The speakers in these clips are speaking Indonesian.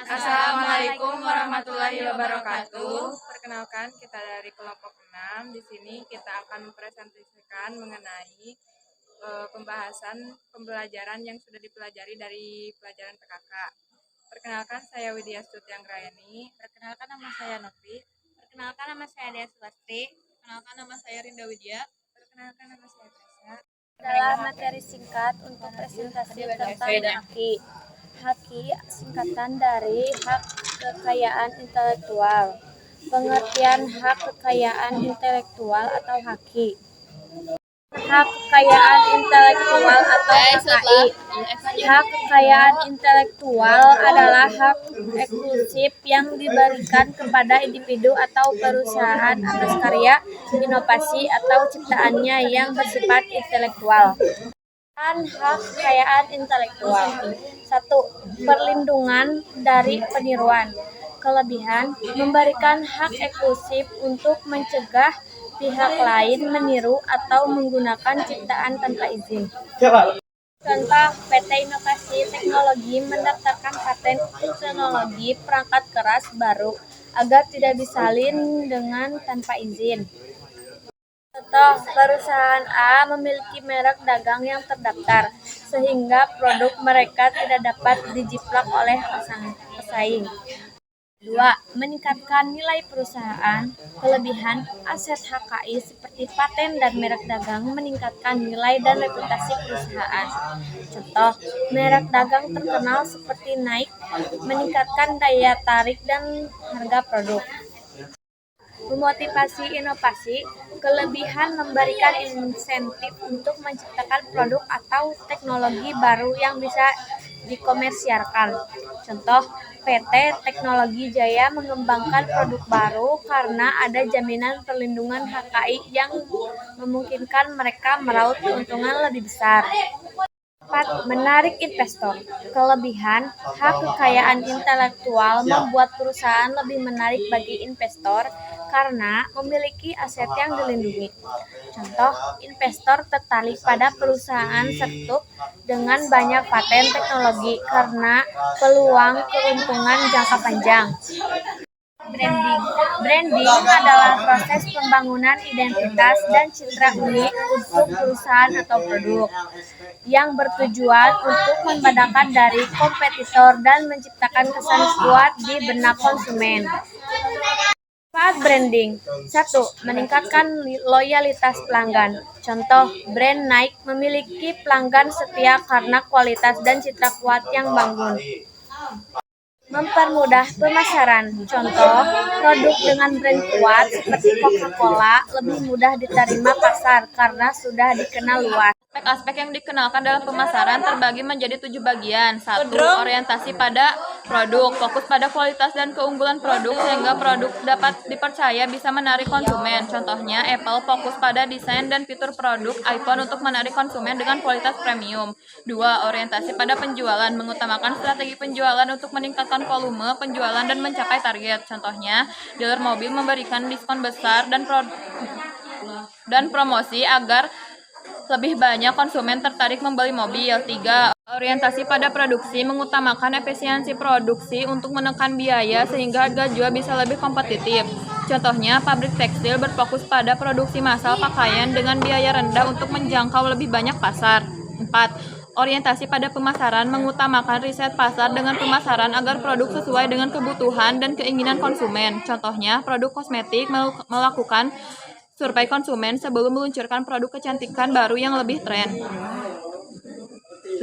Assalamualaikum warahmatullahi wabarakatuh. Perkenalkan, kita dari kelompok 6. Di sini kita akan mempresentasikan mengenai pembahasan pembelajaran yang sudah dipelajari dari pelajaran PKK. Perkenalkan, saya Widya Stuti Anggrayani. Perkenalkan, nama saya Novi. Perkenalkan, nama saya Dea Sulastri. Perkenalkan, nama saya Rinda Widya. Perkenalkan, nama saya Teresa. Adalah materi singkat untuk presentasi tentang HAKI. HAKI singkatan dari Hak Kekayaan Intelektual. Pengertian hak kekayaan intelektual atau HAKI. Hak kekayaan intelektual atau HKI. Hak kekayaan intelektual adalah hak eksklusif yang diberikan kepada individu atau perusahaan atas karya, inovasi, atau ciptaannya yang bersifat intelektual. Hak kekayaan intelektual. 1. Perlindungan dari peniruan. Kelebihan, memberikan hak eksklusif untuk mencegah pihak lain meniru atau menggunakan ciptaan tanpa izin. Contoh, PT Inovasi Teknologi mendaftarkan paten teknologi perangkat keras baru agar tidak disalin dengan tanpa izin. Contoh, perusahaan A memiliki merek dagang yang terdaftar, sehingga produk mereka tidak dapat dijiplak oleh pesaing. 2. Meningkatkan nilai perusahaan. Kelebihan, aset HKI seperti paten dan merek dagang meningkatkan nilai dan reputasi perusahaan. Contoh, merek dagang terkenal seperti Nike meningkatkan daya tarik dan harga produk. Memotivasi inovasi. Kelebihan, memberikan insentif untuk menciptakan produk atau teknologi baru yang bisa dikomersialkan. Contoh, PT Teknologi Jaya mengembangkan produk baru karena ada jaminan perlindungan HKI yang memungkinkan mereka meraup keuntungan lebih besar. 4. Menarik investor. Kelebihan, hak kekayaan intelektual membuat perusahaan lebih menarik bagi investor karena memiliki aset yang dilindungi. Contoh, investor tertarik pada perusahaan startup dengan banyak paten teknologi karena peluang keuntungan jangka panjang. Branding. Branding adalah proses pembangunan identitas dan citra unik untuk perusahaan atau produk yang bertujuan untuk membedakan dari kompetitor dan menciptakan kesan kuat di benak konsumen. Manfaat branding. 1. Meningkatkan loyalitas pelanggan. Contoh, brand Nike memiliki pelanggan setia karena kualitas dan citra kuat yang bangun. Mempermudah pemasaran. Contoh, produk dengan brand kuat seperti Coca-Cola lebih mudah diterima pasar karena sudah dikenal luas. Aspek-aspek yang dikenalkan dalam pemasaran terbagi menjadi 7 bagian. 1. Orientasi pada produk. Fokus pada kualitas dan keunggulan produk sehingga produk dapat dipercaya bisa menarik konsumen. Contohnya, Apple fokus pada desain dan fitur produk iPhone untuk menarik konsumen dengan kualitas premium. 2. Orientasi pada penjualan. Mengutamakan strategi penjualan untuk meningkatkan volume penjualan dan mencapai target. Contohnya, dealer mobil memberikan diskon besar dan promosi agar lebih banyak konsumen tertarik membeli mobil. 3. Orientasi pada produksi. Mengutamakan efisiensi produksi untuk menekan biaya sehingga harga jual bisa lebih kompetitif. Contohnya, pabrik tekstil berfokus pada produksi massal pakaian dengan biaya rendah untuk menjangkau lebih banyak pasar. 4. Orientasi pada pemasaran. Mengutamakan riset pasar dengan pemasaran agar produk sesuai dengan kebutuhan dan keinginan konsumen. Contohnya, produk kosmetik melakukan survei konsumen sebelum meluncurkan produk kecantikan baru yang lebih tren. 5.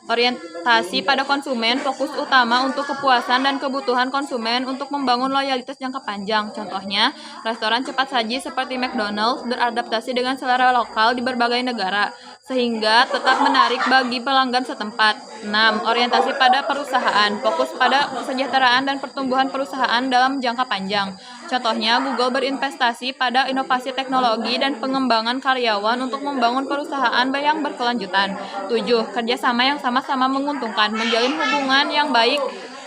Orientasi pada konsumen. Fokus utama untuk kepuasan dan kebutuhan konsumen untuk membangun loyalitas jangka panjang. Contohnya, restoran cepat saji seperti McDonald's beradaptasi dengan selera lokal di berbagai negara, sehingga tetap menarik bagi pelanggan setempat. 6. Orientasi pada perusahaan. Fokus pada kesejahteraan dan pertumbuhan perusahaan dalam jangka panjang. Contohnya, Google berinvestasi pada inovasi teknologi dan pengembangan karyawan untuk membangun perusahaan yang berkelanjutan. 7. Kerjasama yang sama-sama menguntungkan. Menjalin hubungan yang baik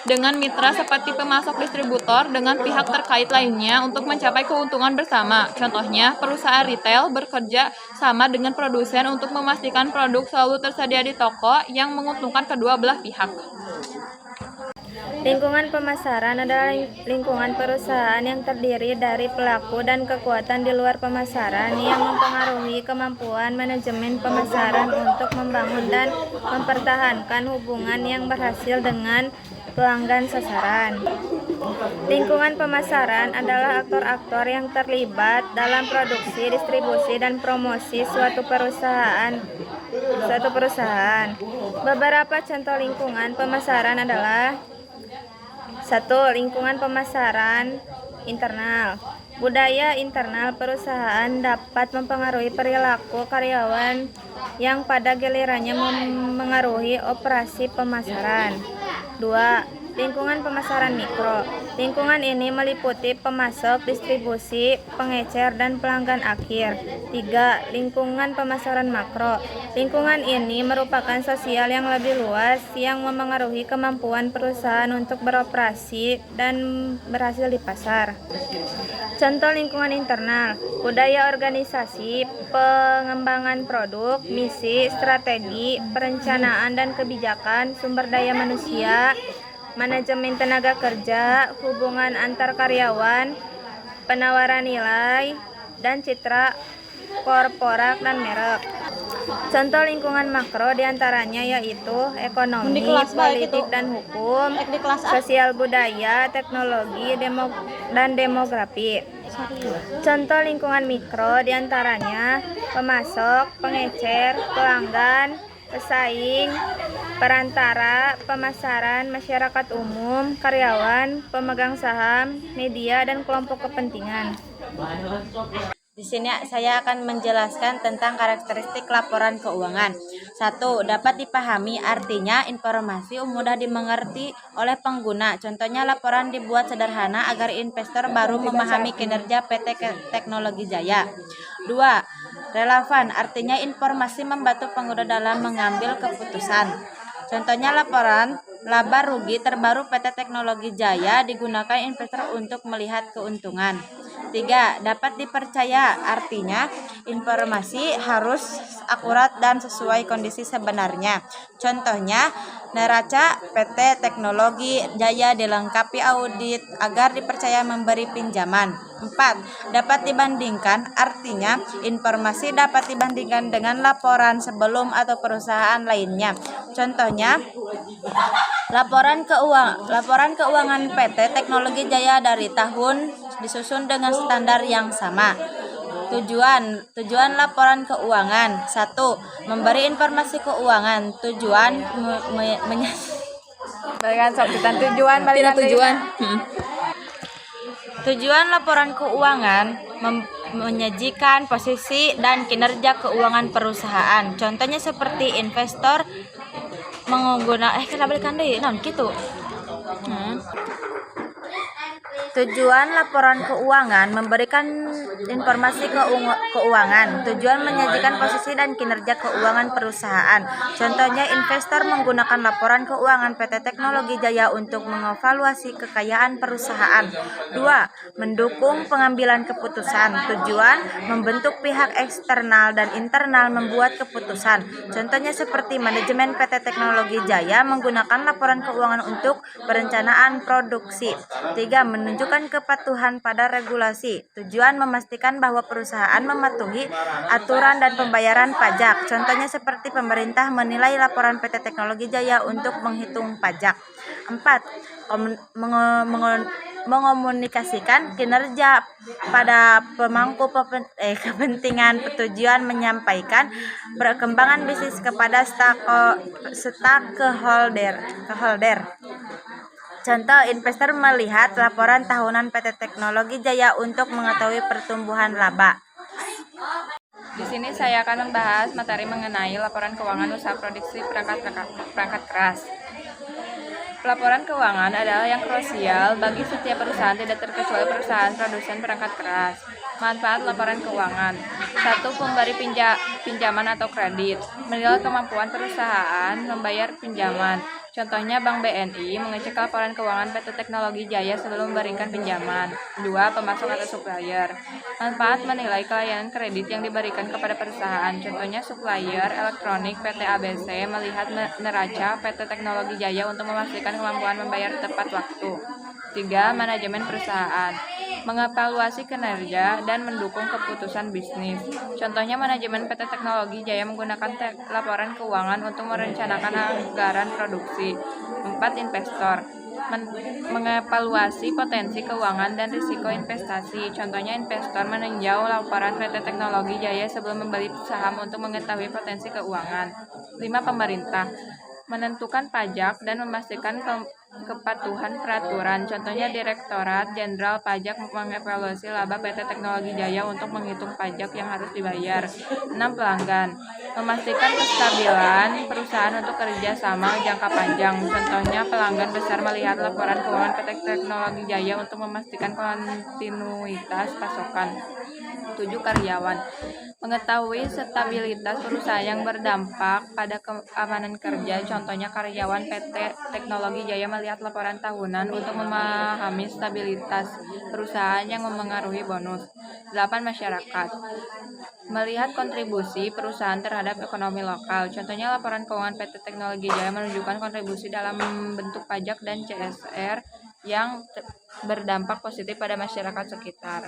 dengan mitra seperti pemasok distributor dengan pihak terkait lainnya untuk mencapai keuntungan bersama. Contohnya, perusahaan retail bekerja sama dengan produsen untuk memastikan produk selalu tersedia di toko yang menguntungkan kedua belah pihak. Lingkungan pemasaran adalah lingkungan perusahaan yang terdiri dari pelaku dan kekuatan di luar pemasaran yang mempengaruhi kemampuan manajemen pemasaran untuk membangun dan mempertahankan hubungan yang berhasil dengan pelanggan sasaran. Lingkungan pemasaran adalah aktor-aktor yang terlibat dalam produksi, distribusi, dan promosi suatu perusahaan. Beberapa contoh lingkungan pemasaran adalah: 1. Lingkungan pemasaran internal. Budaya internal perusahaan dapat mempengaruhi perilaku karyawan yang pada gilirannya memengaruhi operasi pemasaran. 2. Lingkungan pemasaran mikro. Lingkungan ini meliputi pemasok, distribusi, pengecer, dan pelanggan akhir. 3. Lingkungan pemasaran makro. Lingkungan ini merupakan sosial yang lebih luas yang memengaruhi kemampuan perusahaan untuk beroperasi dan berhasil di pasar. Contoh lingkungan internal: budaya organisasi, pengembangan produk, misi, strategi, perencanaan dan kebijakan, sumber daya manusia, manajemen tenaga kerja, hubungan antar karyawan, penawaran nilai, dan citra korporat dan merek. Contoh lingkungan makro diantaranya yaitu ekonomi, politik dan hukum, sosial budaya, teknologi, dan demografi. Contoh lingkungan mikro diantaranya pemasok, pengecer, pelanggan, pesaing, perantara, pemasaran, masyarakat umum, karyawan, pemegang saham, media, dan kelompok kepentingan. Di sini saya akan menjelaskan tentang karakteristik laporan keuangan. 1. Dapat dipahami, artinya informasi mudah dimengerti oleh pengguna. Contohnya laporan dibuat sederhana agar investor baru memahami kinerja PT Teknologi Jaya. 2. Relevan, artinya informasi membantu pengguna dalam mengambil keputusan. Contohnya laporan laba rugi terbaru PT Teknologi Jaya digunakan investor untuk melihat keuntungan. 3. Dapat dipercaya, artinya informasi harus akurat dan sesuai kondisi sebenarnya. Contohnya, neraca PT Teknologi Jaya dilengkapi audit agar dipercaya memberi pinjaman. 4. Dapat dibandingkan, artinya informasi dapat dibandingkan dengan laporan sebelum atau perusahaan lainnya. Contohnya, laporan keuangan PT Teknologi Jaya dari tahun disusun dengan standar yang sama. Tujuan laporan keuangan: 1. Memberi informasi keuangan. Tujuan Tujuan laporan keuangan menyajikan posisi dan kinerja keuangan perusahaan. Contohnya seperti investor menggunakan Tujuan laporan keuangan memberikan informasi keuangan. Tujuan menyajikan posisi dan kinerja keuangan perusahaan. Contohnya investor menggunakan laporan keuangan PT Teknologi Jaya untuk mengevaluasi kekayaan perusahaan. 2. Mendukung pengambilan keputusan. Tujuan membentuk pihak eksternal dan internal membuat keputusan. Contohnya seperti manajemen PT Teknologi Jaya menggunakan laporan keuangan untuk perencanaan produksi. 3. Menunjukkan kepatuhan pada regulasi. Tujuan memastikan bahwa perusahaan mematuhi aturan dan pembayaran pajak. Contohnya seperti pemerintah menilai laporan PT Teknologi Jaya untuk menghitung pajak. 4. Mengomunikasikan kinerja pada pemangku kepentingan. Tujuan menyampaikan perkembangan bisnis kepada stakeholder. Contoh, investor melihat laporan tahunan PT Teknologi Jaya untuk mengetahui pertumbuhan laba. Di sini saya akan membahas materi mengenai laporan keuangan usaha produksi perangkat keras. Laporan keuangan adalah yang krusial bagi setiap perusahaan, tidak terkecuali perusahaan produsen perangkat keras. Manfaat laporan keuangan: 1. Pemberi pinjaman atau kredit menilai kemampuan perusahaan membayar pinjaman. Contohnya Bank BNI mengecek laporan keuangan PT Teknologi Jaya sebelum memberikan pinjaman. 2. Pemasok atau supplier. Manfaat menilai layanan kredit yang diberikan kepada perusahaan. Contohnya supplier elektronik PT ABC melihat neraca PT Teknologi Jaya untuk memastikan kemampuan membayar tepat waktu. 3. Manajemen perusahaan. Mengevaluasi kinerja dan mendukung keputusan bisnis. Contohnya manajemen PT Teknologi Jaya menggunakan laporan keuangan untuk merencanakan anggaran produksi. 4. Investor. Mengevaluasi potensi keuangan dan risiko investasi. Contohnya investor meninjau laporan PT Teknologi Jaya sebelum membeli saham untuk mengetahui potensi keuangan. 5. Pemerintah. Menentukan pajak dan memastikan kepatuhan peraturan. Contohnya Direktorat Jenderal Pajak mengevaluasi laba PT Teknologi Jaya untuk menghitung pajak yang harus dibayar. 6. Pelanggan. Memastikan kestabilan perusahaan untuk kerja sama jangka panjang. Contohnya pelanggan besar melihat laporan keuangan PT Teknologi Jaya untuk memastikan kontinuitas pasokan. 7. Karyawan. Mengetahui stabilitas perusahaan yang berdampak pada keamanan kerja. Contohnya karyawan PT Teknologi Jaya melihat laporan tahunan untuk memahami stabilitas perusahaan yang memengaruhi bonus. 8. Masyarakat. Melihat kontribusi perusahaan terhadap ekonomi lokal. Contohnya laporan keuangan PT Teknologi Jaya menunjukkan kontribusi dalam bentuk pajak dan CSR yang berdampak positif pada masyarakat sekitar.